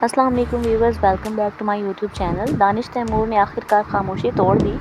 السلام علیکم viewers, welcome back to my YouTube channel. Danish Taimur نے آخرکار خاموشی توڑ دی۔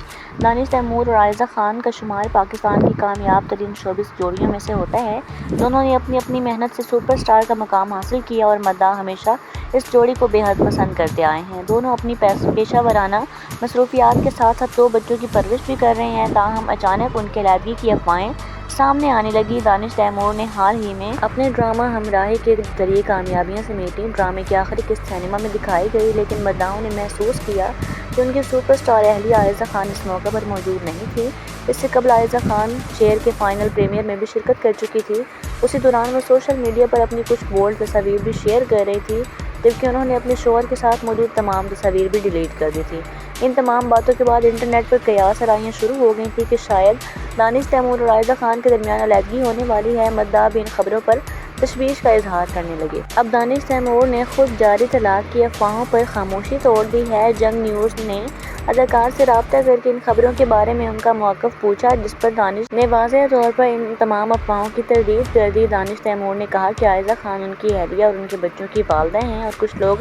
دانش تیمور اور عائزہ خان کا شمار پاکستان کی کامیاب ترین شوبز جوڑیوں میں سے ہوتا ہے۔ دونوں نے اپنی اپنی محنت سے سپر اسٹار کا مقام حاصل کیا اور مداح ہمیشہ اس جوڑی کو بے حد پسند کرتے آئے ہیں۔ دونوں اپنی پیشہ ورانہ مصروفیات کے ساتھ ساتھ 2 بچوں کی پرورش بھی کر رہے ہیں، تاہم اچانک ان کے علیحدگی کی افواہیں سامنے آنے لگی۔ دانش تیمور نے حال ہی میں اپنے ڈرامہ ہمراہی کے ذریعے کامیابیاں سمیٹیں۔ ڈرامے کی آخری قسط سینما میں دکھائی گئی، لیکن مداحوں نے محسوس کیا کہ ان کی سپر اسٹار اہلیہ عائزہ خان اس موقع پر موجود نہیں تھی۔ اس سے قبل عائزہ خان شیر کے فائنل پریمیئر میں بھی شرکت کر چکی تھی۔ اسی دوران وہ سوشل میڈیا پر اپنی کچھ بولڈ تصاویر بھی شیئر کر رہی تھی، جبکہ انہوں نے اپنے شوہر کے ساتھ موجود تمام تصاویر بھی ڈیلیٹ کر دی تھیں۔ ان تمام باتوں کے بعد انٹرنیٹ پر قیاس آرائیاں شروع ہو گئی تھیں کہ شاید دانش تیمور اور عائزہ خان کے درمیان علیحدگی ہونے والی ہے۔ مداح بھی ان خبروں پر تشویش کا اظہار کرنے لگے۔ اب دانش تیمور نے خود جاری طلاق کی افواہوں پر خاموشی توڑ دی ہے۔ جنگ نیوز نے اداکار سے رابطہ کر کے ان خبروں کے بارے میں ان کا موقف پوچھا، جس پر دانش نے واضح طور پر ان تمام افواہوں کی تردید کر دی۔ دانش تیمور نے کہا کہ عائزہ خان ان کی اہلیہ اور ان کے بچوں کی والدہ ہیں اور کچھ لوگ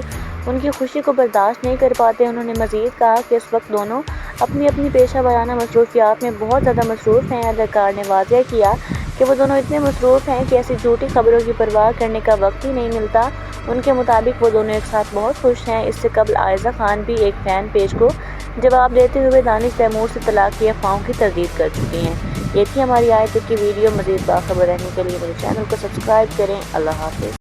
ان کی خوشی کو برداشت نہیں کر پاتے۔ انہوں نے مزید کہا کہ اس وقت دونوں اپنی اپنی پیشہ ورانہ مصروفیات میں بہت زیادہ مصروف ہیں۔ اداکار نے واضح کیا کہ وہ دونوں اتنے مصروف ہیں کہ ایسی جھوٹی خبروں کی پرواہ کرنے کا وقت ہی نہیں ملتا۔ ان کے مطابق وہ دونوں ایک ساتھ بہت خوش ہیں۔ اس سے قبل عائزہ خان بھی ایک فین پیج کو جواب دیتے ہوئے دانش تیمور سے طلاق کی افواہوں کی تردید کر چکی ہیں۔ یہ تھی ہماری آج تک کی ویڈیو۔ مزید باخبر رہنے کے لیے میرے چینل کو سبسکرائب کریں۔ اللہ حافظ۔